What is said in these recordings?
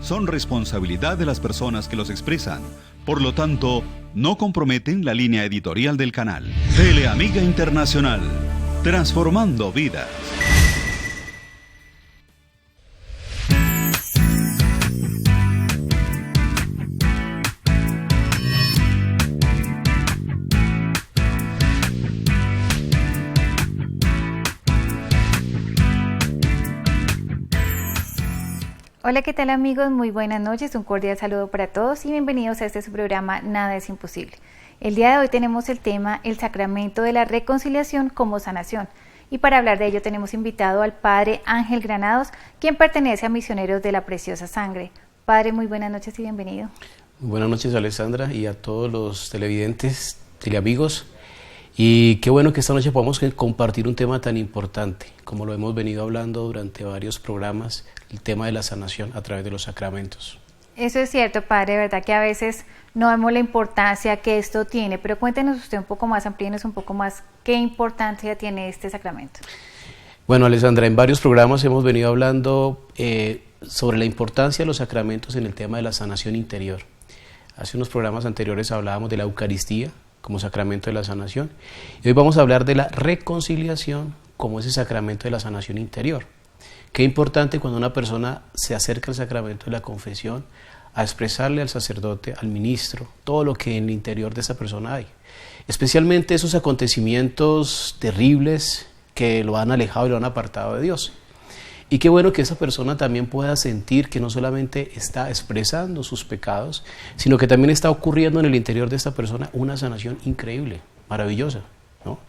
son responsabilidad de las personas que los expresan. Por lo tanto, no comprometen la línea editorial del canal. Teleamiga Internacional, transformando vidas. Hola, ¿qué tal amigos? Muy buenas noches, un cordial saludo para todos y bienvenidos a este su programa Nada es Imposible. El día de hoy tenemos el tema El Sacramento de la Reconciliación como Sanación y para hablar de ello tenemos invitado al Padre Ángel Granados, quien pertenece a Misioneros de la Preciosa Sangre. Padre, muy buenas noches y bienvenido. Muy buenas noches, Alessandra, y a todos los televidentes, teleamigos. Y qué bueno que esta noche podamos compartir un tema tan importante, como lo hemos venido hablando durante varios programas, el tema de la sanación a través de los sacramentos. Eso es cierto, Padre, verdad que a veces no vemos la importancia que esto tiene, pero cuéntenos usted un poco más, amplíenos un poco más, ¿qué importancia tiene este sacramento? Bueno, Alessandra, en varios programas hemos venido hablando sobre la importancia de los sacramentos en el tema de la sanación interior. Hace unos programas anteriores hablábamos de la Eucaristía como sacramento de la sanación. Y hoy vamos a hablar de la reconciliación como ese sacramento de la sanación interior. Qué importante cuando una persona se acerca al sacramento de la confesión a expresarle al sacerdote, al ministro, todo lo que en el interior de esa persona hay. Especialmente esos acontecimientos terribles que lo han alejado y lo han apartado de Dios. Y qué bueno que esa persona también pueda sentir que no solamente está expresando sus pecados, sino que también está ocurriendo en el interior de esta persona una sanación increíble, maravillosa, ¿no?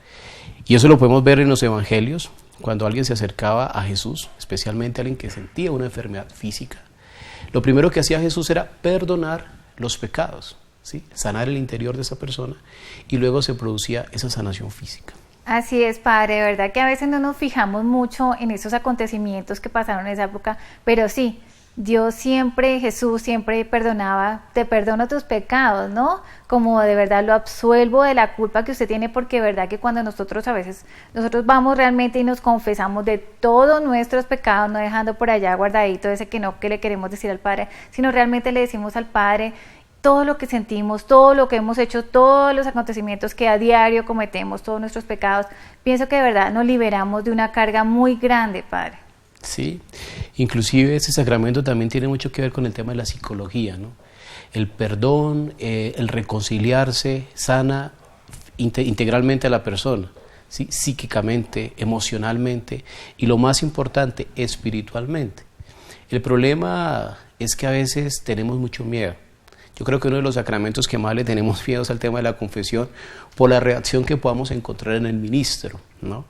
Y eso lo podemos ver en los evangelios, cuando alguien se acercaba a Jesús, especialmente alguien que sentía una enfermedad física. Lo primero que hacía Jesús era perdonar los pecados, ¿sí? Sanar el interior de esa persona y luego se producía esa sanación física. Así es, Padre, de verdad que a veces no nos fijamos mucho en esos acontecimientos que pasaron en esa época, pero sí, Dios siempre, Jesús siempre perdonaba, te perdono tus pecados, ¿no? Como de verdad lo absuelvo de la culpa que usted tiene, porque de verdad que cuando nosotros vamos realmente y nos confesamos de todos nuestros pecados, no dejando por allá guardadito ese que no que le queremos decir al Padre, sino realmente le decimos al Padre todo lo que sentimos, todo lo que hemos hecho, todos los acontecimientos que a diario cometemos, todos nuestros pecados, pienso que de verdad nos liberamos de una carga muy grande, Padre. Sí, inclusive ese sacramento también tiene mucho que ver con el tema de la psicología, ¿no? El perdón, el reconciliarse, sana integralmente a la persona, ¿sí? Psíquicamente, emocionalmente y lo más importante, espiritualmente. El problema es que a veces tenemos mucho miedo. Yo creo que uno de los sacramentos que más le tenemos miedo es al tema de la confesión por la reacción que podamos encontrar en el ministro, ¿no?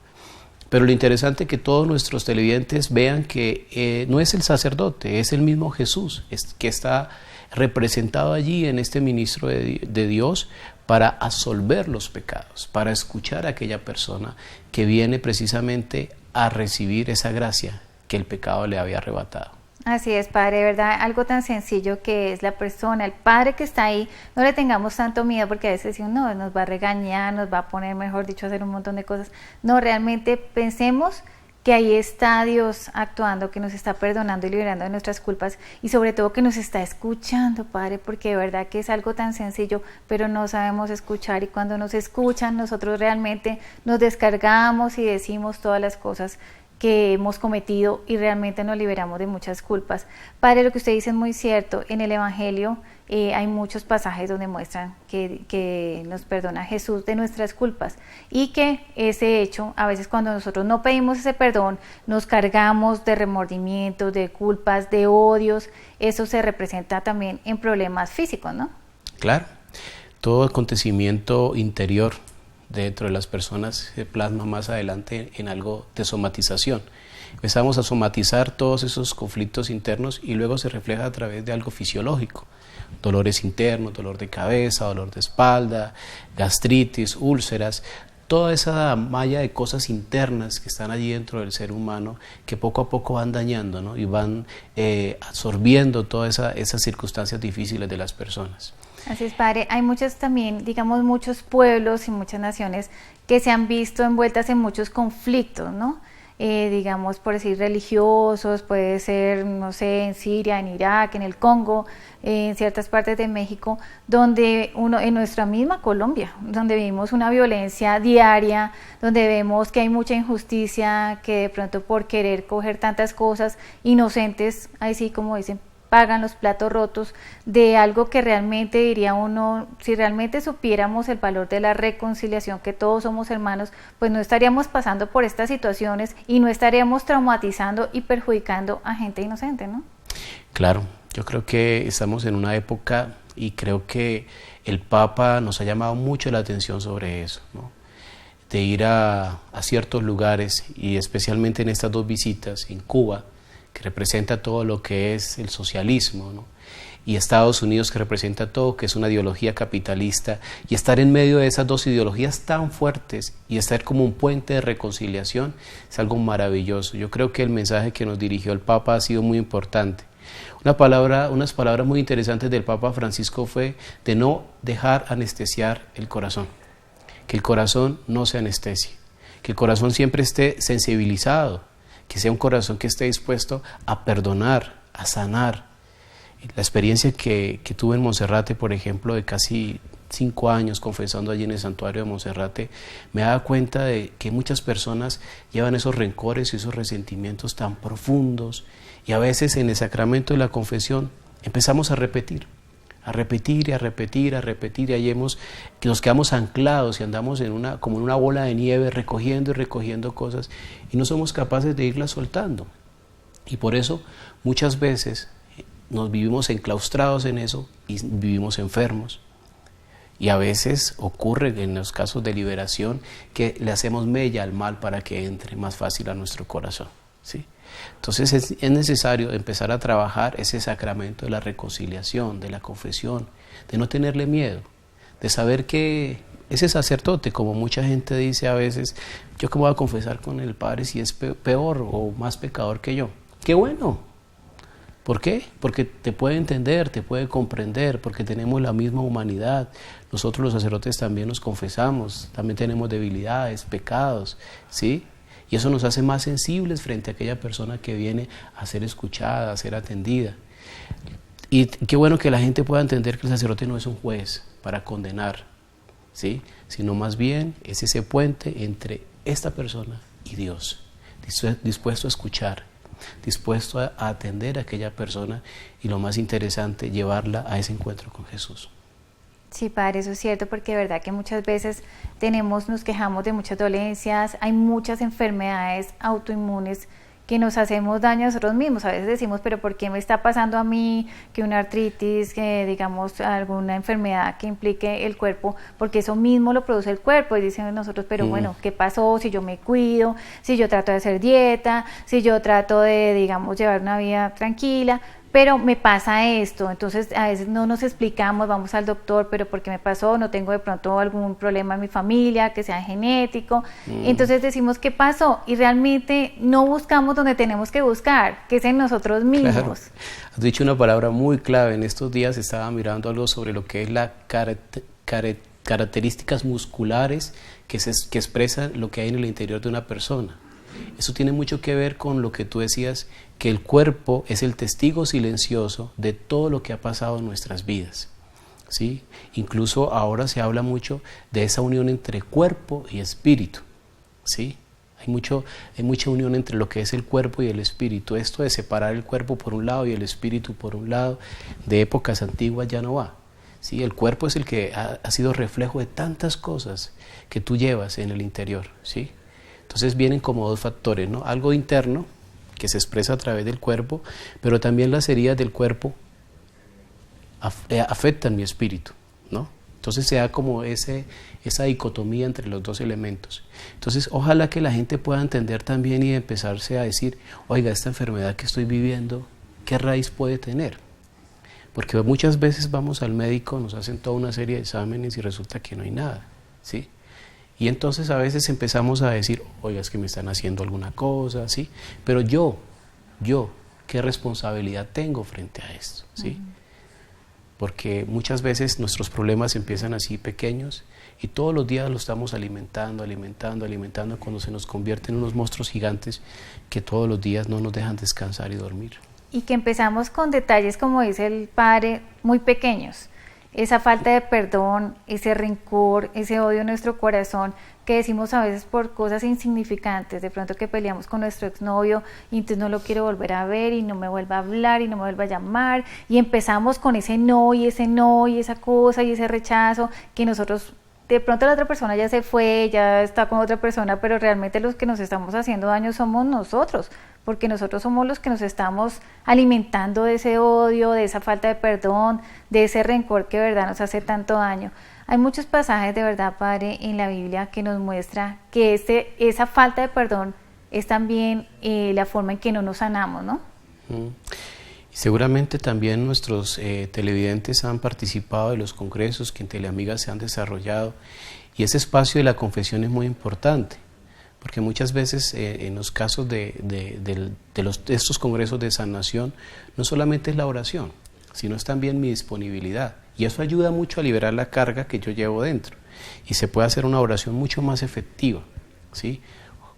Pero lo interesante es que todos nuestros televidentes vean que no es el sacerdote, es el mismo Jesús que está representado allí en este ministro de Dios para absolver los pecados, para escuchar a aquella persona que viene precisamente a recibir esa gracia que el pecado le había arrebatado. Así es, Padre, de verdad, algo tan sencillo que es la persona, el Padre que está ahí, no le tengamos tanto miedo porque a veces decimos, no, nos va a regañar, nos va a poner, mejor dicho, a hacer un montón de cosas. No, realmente pensemos que ahí está Dios actuando, que nos está perdonando y liberando de nuestras culpas y sobre todo que nos está escuchando, Padre, porque de verdad que es algo tan sencillo, pero no sabemos escuchar y cuando nos escuchan nosotros realmente nos descargamos y decimos todas las cosas que hemos cometido y realmente nos liberamos de muchas culpas. Padre, lo que usted dice es muy cierto. En el Evangelio hay muchos pasajes donde muestran que nos perdona Jesús de nuestras culpas y que ese hecho, a veces cuando nosotros no pedimos ese perdón, nos cargamos de remordimientos, de culpas, de odios. Eso se representa también en problemas físicos, ¿no? Claro. Todo acontecimiento interior dentro de las personas se plasma más adelante en algo de somatización. Empezamos a somatizar todos esos conflictos internos y luego se refleja a través de algo fisiológico. Dolores internos, dolor de cabeza, dolor de espalda, gastritis, úlceras, toda esa malla de cosas internas que están allí dentro del ser humano que poco a poco van dañando, ¿no? Y van absorbiendo todas esas circunstancias difíciles de las personas. Así es, Padre. Hay muchos también, digamos, muchos pueblos y muchas naciones que se han visto envueltas en muchos conflictos, ¿no? digamos, por decir, religiosos, puede ser, no sé, en Siria, en Irak, en el Congo, en ciertas partes de México, donde en nuestra misma Colombia, donde vivimos una violencia diaria, donde vemos que hay mucha injusticia, que de pronto por querer coger tantas cosas inocentes, así como dicen, pagan los platos rotos de algo que realmente, diría uno, si realmente supiéramos el valor de la reconciliación, que todos somos hermanos, pues no estaríamos pasando por estas situaciones y no estaríamos traumatizando y perjudicando a gente inocente, ¿no? Claro, yo creo que estamos en una época y creo que el Papa nos ha llamado mucho la atención sobre eso, ¿no? De ir a ciertos lugares y especialmente en estas 2 visitas en Cuba, que representa todo lo que es el socialismo, ¿no? Y Estados Unidos, que representa todo, que es una ideología capitalista, y estar en medio de esas 2 ideologías tan fuertes y estar como un puente de reconciliación es algo maravilloso. Yo creo que el mensaje que nos dirigió el Papa ha sido muy importante. Unas palabras muy interesantes del Papa Francisco fue de no dejar anestesiar el corazón, que el corazón no se anestesie, que el corazón siempre esté sensibilizado, que sea un corazón que esté dispuesto a perdonar, a sanar. La experiencia que tuve en Monserrate, por ejemplo, de casi 5 años confesando allí en el santuario de Monserrate, me daba cuenta de que muchas personas llevan esos rencores y esos resentimientos tan profundos, y a veces en el sacramento de la confesión empezamos a repetir, y ahí nos quedamos anclados y andamos como en una bola de nieve recogiendo y recogiendo cosas y no somos capaces de irlas soltando. Y por eso muchas veces nos vivimos enclaustrados en eso y vivimos enfermos. Y a veces ocurre en los casos de liberación que le hacemos mella al mal para que entre más fácil a nuestro corazón, ¿sí? Entonces es necesario empezar a trabajar ese sacramento de la reconciliación, de la confesión, de no tenerle miedo, de saber que ese sacerdote, como mucha gente dice a veces, yo cómo voy a confesar con el Padre si es peor o más pecador que yo. ¡Qué bueno! ¿Por qué? Porque te puede entender, te puede comprender, porque tenemos la misma humanidad. Nosotros los sacerdotes también nos confesamos, también tenemos debilidades, pecados, ¿sí? Y eso nos hace más sensibles frente a aquella persona que viene a ser escuchada, a ser atendida. Y qué bueno que la gente pueda entender que el sacerdote no es un juez para condenar, ¿sí? Sino más bien es ese puente entre esta persona y Dios, dispuesto a escuchar, dispuesto a atender a aquella persona y lo más interesante, llevarla a ese encuentro con Jesús. Sí, padre, eso es cierto, porque de verdad que muchas veces nos quejamos de muchas dolencias, hay muchas enfermedades autoinmunes que nos hacemos daño a nosotros mismos. A veces decimos, pero ¿por qué me está pasando a mí que una artritis, que digamos alguna enfermedad que implique el cuerpo? Porque eso mismo lo produce el cuerpo, y dicen nosotros, pero bueno, ¿qué pasó si yo me cuido, si yo trato de hacer dieta, si yo trato de, digamos, llevar una vida tranquila? Pero me pasa esto. Entonces a veces no nos explicamos, vamos al doctor, pero ¿por qué me pasó? No tengo de pronto algún problema en mi familia que sea genético. Entonces decimos, ¿qué pasó? Y realmente no buscamos donde tenemos que buscar, que es en nosotros mismos. Claro. Has dicho una palabra muy clave. En estos días estaba mirando algo sobre lo que es las características musculares que expresan lo que hay en el interior de una persona. Eso tiene mucho que ver con lo que tú decías, que el cuerpo es el testigo silencioso de todo lo que ha pasado en nuestras vidas, ¿sí? Incluso ahora se habla mucho de esa unión entre cuerpo y espíritu, ¿sí? Hay mucha unión entre lo que es el cuerpo y el espíritu. Esto de separar el cuerpo por un lado y el espíritu por un lado, de épocas antiguas ya no va, ¿sí? El cuerpo es el que ha sido reflejo de tantas cosas que tú llevas en el interior, ¿sí? Entonces vienen como 2 factores, ¿no? Algo interno que se expresa a través del cuerpo, pero también las heridas del cuerpo afectan mi espíritu, ¿no? Entonces se da como esa dicotomía entre los 2 elementos. Entonces ojalá que la gente pueda entender también y empezarse a decir, oiga, esta enfermedad que estoy viviendo, ¿qué raíz puede tener? Porque muchas veces vamos al médico, nos hacen toda una serie de exámenes y resulta que no hay nada, ¿sí? Y entonces a veces empezamos a decir, oiga, es que me están haciendo alguna cosa, ¿sí? Pero yo, ¿qué responsabilidad tengo frente a esto, ¿sí? porque muchas veces nuestros problemas empiezan así pequeños y todos los días los estamos alimentando, cuando se nos convierten en unos monstruos gigantes que todos los días no nos dejan descansar y dormir. Y que empezamos con detalles, como dice el padre, muy pequeños. Esa falta de perdón, ese rencor, ese odio en nuestro corazón que decimos a veces por cosas insignificantes, de pronto que peleamos con nuestro exnovio y entonces no lo quiero volver a ver y no me vuelva a hablar y no me vuelva a llamar, y empezamos con ese no y esa cosa y ese rechazo que nosotros, de pronto la otra persona ya se fue, ya está con otra persona, pero realmente los que nos estamos haciendo daño somos nosotros, porque nosotros somos los que nos estamos alimentando de ese odio, de esa falta de perdón, de ese rencor que de verdad nos hace tanto daño. Hay muchos pasajes de verdad, Padre, en la Biblia que nos muestra que esa falta de perdón es también la forma en que no nos sanamos, ¿no? Y seguramente también nuestros televidentes han participado de los congresos que en Teleamiga se han desarrollado, y ese espacio de la confesión es muy importante, porque muchas veces en los casos de estos congresos de sanación no solamente es la oración, sino es también mi disponibilidad, y eso ayuda mucho a liberar la carga que yo llevo dentro, y se puede hacer una oración mucho más efectiva, ¿sí?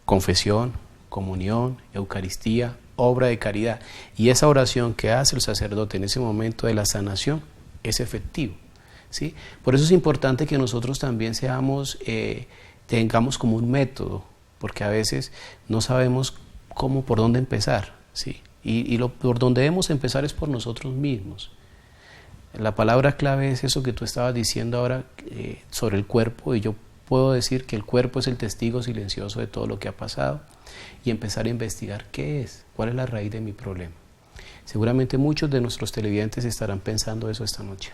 Confesión, comunión, Eucaristía, obra de caridad, y esa oración que hace el sacerdote en ese momento de la sanación es efectivo, ¿sí? Por eso es importante que nosotros también tengamos como un método, porque a veces no sabemos por dónde empezar, ¿sí? Por donde debemos empezar es por nosotros mismos. La palabra clave es eso que tú estabas diciendo ahora sobre el cuerpo, y yo puedo decir que el cuerpo es el testigo silencioso de todo lo que ha pasado, y empezar a investigar qué es, cuál es la raíz de mi problema. Seguramente muchos de nuestros televidentes estarán pensando eso esta noche.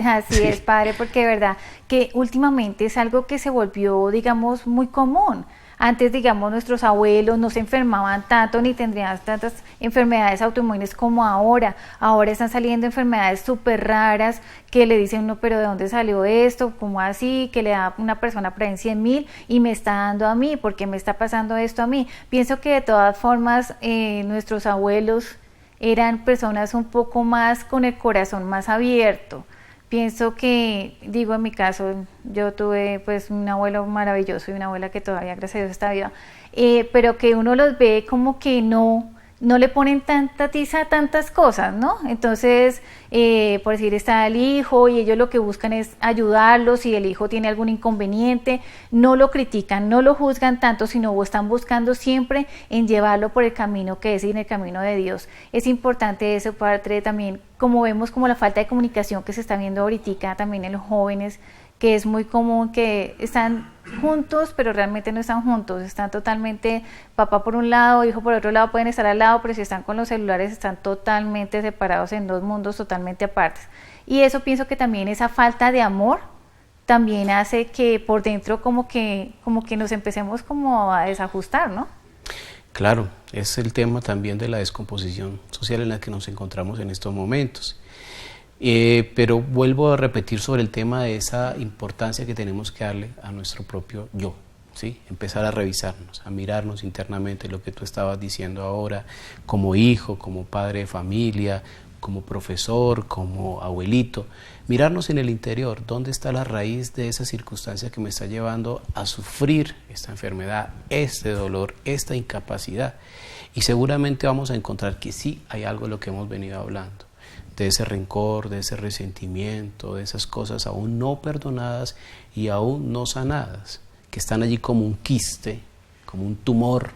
Así es, Padre, porque de verdad que últimamente es algo que se volvió, digamos, muy común. Antes, digamos, nuestros abuelos no se enfermaban tanto ni tendrían tantas enfermedades autoinmunes como ahora. Ahora están saliendo enfermedades súper raras que le dicen uno, pero ¿de dónde salió esto? ¿Cómo así? Que le da una persona por ahí en 100,000 y me está dando a mí, ¿por qué me está pasando esto a mí? Pienso que de todas formas nuestros abuelos eran personas un poco más con el corazón más abierto. Pienso que, digo en mi caso, yo tuve pues un abuelo maravilloso y una abuela que todavía gracias a Dios está viva, pero que uno los ve como que no le ponen tanta tiza a tantas cosas, ¿no? Entonces, por decir, está el hijo y ellos lo que buscan es ayudarlo, si el hijo tiene algún inconveniente, no lo critican, no lo juzgan tanto, sino están buscando siempre en llevarlo por el camino que es, en el camino de Dios. Es importante eso, Padre, también, como vemos como la falta de comunicación que se está viendo ahorita también en los jóvenes, que es muy común que están juntos, pero realmente no están juntos, están totalmente, papá por un lado, hijo por otro lado, pueden estar al lado, pero si están con los celulares están totalmente separados en dos mundos totalmente apartes. Y eso pienso que también esa falta de amor también hace que por dentro como que nos empecemos como a desajustar, ¿no? Claro, es el tema también de la descomposición social en la que nos encontramos en estos momentos. Pero vuelvo a repetir sobre el tema de esa importancia que tenemos que darle a nuestro propio yo, ¿sí? Empezar a revisarnos, a mirarnos internamente, lo que tú estabas diciendo ahora, como hijo, como padre de familia, como profesor, como abuelito, mirarnos en el interior, dónde está la raíz de esa circunstancia que me está llevando a sufrir esta enfermedad, este dolor, esta incapacidad, y seguramente vamos a encontrar que sí hay algo de lo que hemos venido hablando, de ese rencor, de ese resentimiento, de esas cosas aún no perdonadas y aún no sanadas, que están allí como un quiste, como un tumor,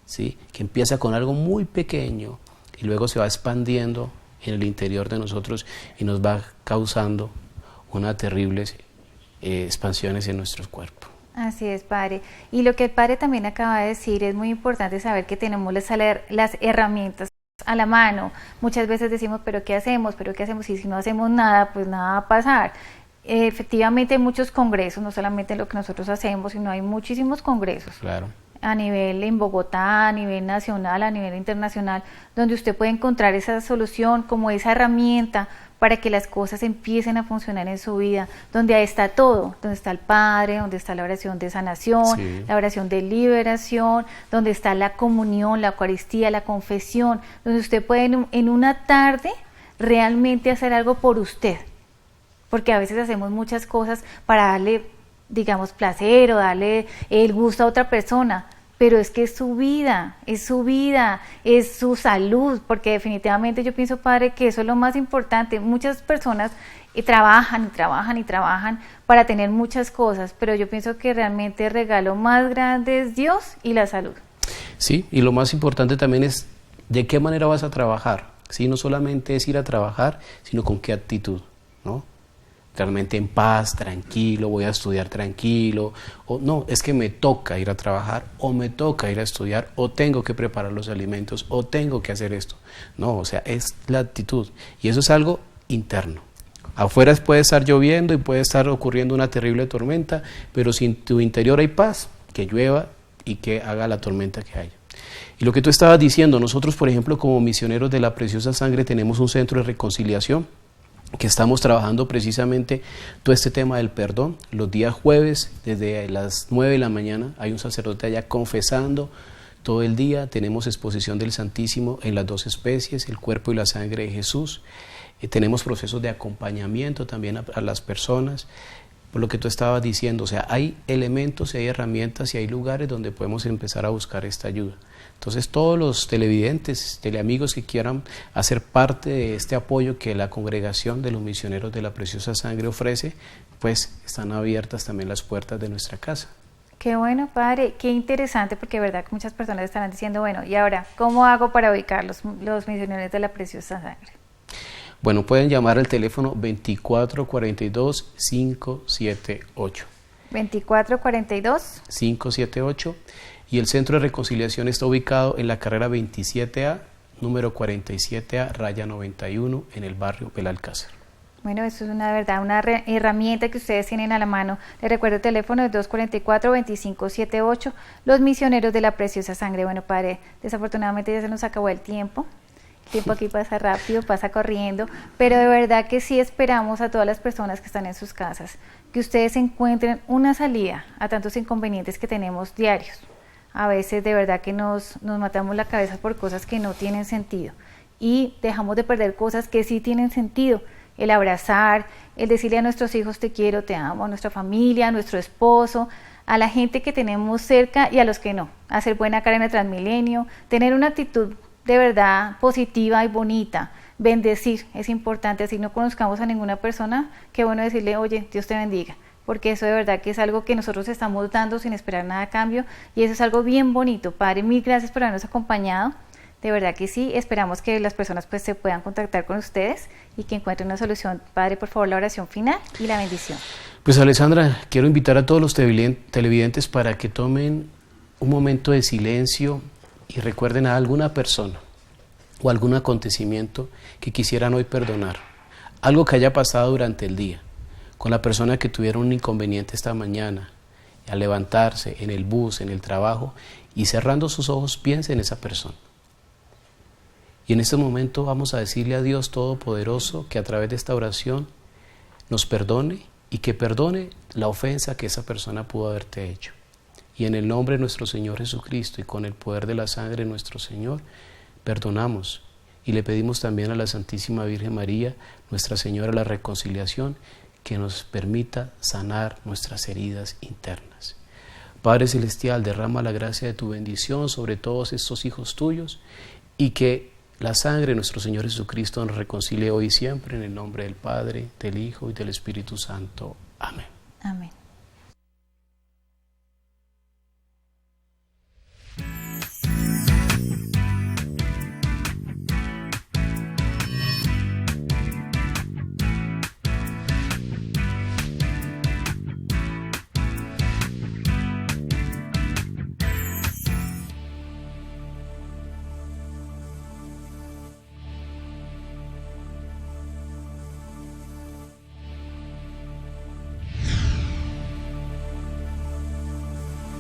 ¿sí? Que empieza con algo muy pequeño y luego se va expandiendo en el interior de nosotros y nos va causando unas terribles expansiones en nuestro cuerpo. Así es, Padre. Y lo que el Padre también acaba de decir, es muy importante saber que tenemos las herramientas a la mano. Muchas veces decimos, ¿pero qué hacemos? Y si no hacemos nada, pues nada va a pasar. Efectivamente hay muchos congresos, no solamente lo que nosotros hacemos, sino hay muchísimos congresos. Claro. A nivel en Bogotá, a nivel nacional, a nivel internacional, donde usted puede encontrar esa solución como esa herramienta para que las cosas empiecen a funcionar en su vida, donde ahí está todo, donde está el Padre, donde está la oración de sanación, sí, la oración de liberación, donde está la comunión, la Eucaristía, la confesión, donde usted puede en una tarde realmente hacer algo por usted, porque a veces hacemos muchas cosas para darle, digamos, placer o darle el gusto a otra persona, pero es que es su vida, es su salud, porque definitivamente yo pienso, Padre, que eso es lo más importante. Muchas personas trabajan para tener muchas cosas, pero yo pienso que realmente el regalo más grande es Dios y la salud. Sí, y lo más importante también es de qué manera vas a trabajar. Sí, no solamente es ir a trabajar, sino con qué actitud, ¿no? Realmente en paz, tranquilo, voy a estudiar tranquilo, o no, es que me toca ir a trabajar, o me toca ir a estudiar, o tengo que preparar los alimentos, o tengo que hacer esto. No, o sea, es la actitud, y eso es algo interno. Afuera puede estar lloviendo y puede estar ocurriendo una terrible tormenta, pero si en tu interior hay paz, que llueva y que haga la tormenta que haya. Y lo que tú estabas diciendo, nosotros, por ejemplo, como misioneros de la Preciosa Sangre, tenemos un centro de reconciliación, que estamos trabajando precisamente todo este tema del perdón. Los días jueves, desde las 9 de la mañana, hay un sacerdote allá confesando todo el día. Tenemos exposición del Santísimo en las dos especies, el cuerpo y la sangre de Jesús. Tenemos procesos de acompañamiento también a las personas. Por lo que tú estabas diciendo, o sea, hay elementos y hay herramientas y hay lugares donde podemos empezar a buscar esta ayuda. Entonces, todos los televidentes, teleamigos que quieran hacer parte de este apoyo que la Congregación de los Misioneros de la Preciosa Sangre ofrece, pues están abiertas también las puertas de nuestra casa. Qué bueno, Padre, qué interesante, porque de verdad que muchas personas estarán diciendo, bueno, ¿y ahora cómo hago para ubicar los misioneros de la Preciosa Sangre? Bueno, pueden llamar al teléfono 2442-578. 2442-578. Y el Centro de Reconciliación está ubicado en la carrera 27A, número 47A, raya 91, en el barrio Belalcázar. Bueno, eso es una verdad, una herramienta que ustedes tienen a la mano. Les recuerdo el teléfono es 244-2578, los misioneros de la Preciosa Sangre. Bueno, Padre, desafortunadamente ya se nos acabó el tiempo. El tiempo aquí pasa rápido, pasa corriendo, pero de verdad que sí esperamos a todas las personas que están en sus casas, que ustedes encuentren una salida a tantos inconvenientes que tenemos diarios. A veces de verdad que nos matamos la cabeza por cosas que no tienen sentido y dejamos de perder cosas que sí tienen sentido. El abrazar, el decirle a nuestros hijos te quiero, te amo, a nuestra familia, a nuestro esposo, a la gente que tenemos cerca y a los que no. Hacer buena cara en el Transmilenio, tener una actitud de verdad positiva y bonita. Bendecir es importante, así no conozcamos a ninguna persona, qué bueno decirle, oye, Dios te bendiga. Porque eso de verdad que es algo que nosotros estamos dando sin esperar nada a cambio y eso es algo bien bonito. Padre, mil gracias por habernos acompañado, de verdad que sí, esperamos que las personas pues se puedan contactar con ustedes y que encuentren una solución. Padre, por favor, la oración final y la bendición. Pues Alessandra, quiero invitar a todos los televidentes para que tomen un momento de silencio y recuerden a alguna persona o algún acontecimiento que quisieran hoy perdonar, algo que haya pasado durante el día, con la persona que tuvieron un inconveniente esta mañana, al levantarse en el bus, en el trabajo, y cerrando sus ojos piense en esa persona. Y en este momento vamos a decirle a Dios Todopoderoso que a través de esta oración nos perdone y que perdone la ofensa que esa persona pudo haberte hecho. Y en el nombre de nuestro Señor Jesucristo y con el poder de la sangre de nuestro Señor, perdonamos. Y le pedimos también a la Santísima Virgen María, Nuestra Señora de la Reconciliación, que nos permita sanar nuestras heridas internas. Padre Celestial, derrama la gracia de tu bendición sobre todos estos hijos tuyos y que la sangre de nuestro Señor Jesucristo nos reconcilie hoy y siempre en el nombre del Padre, del Hijo y del Espíritu Santo.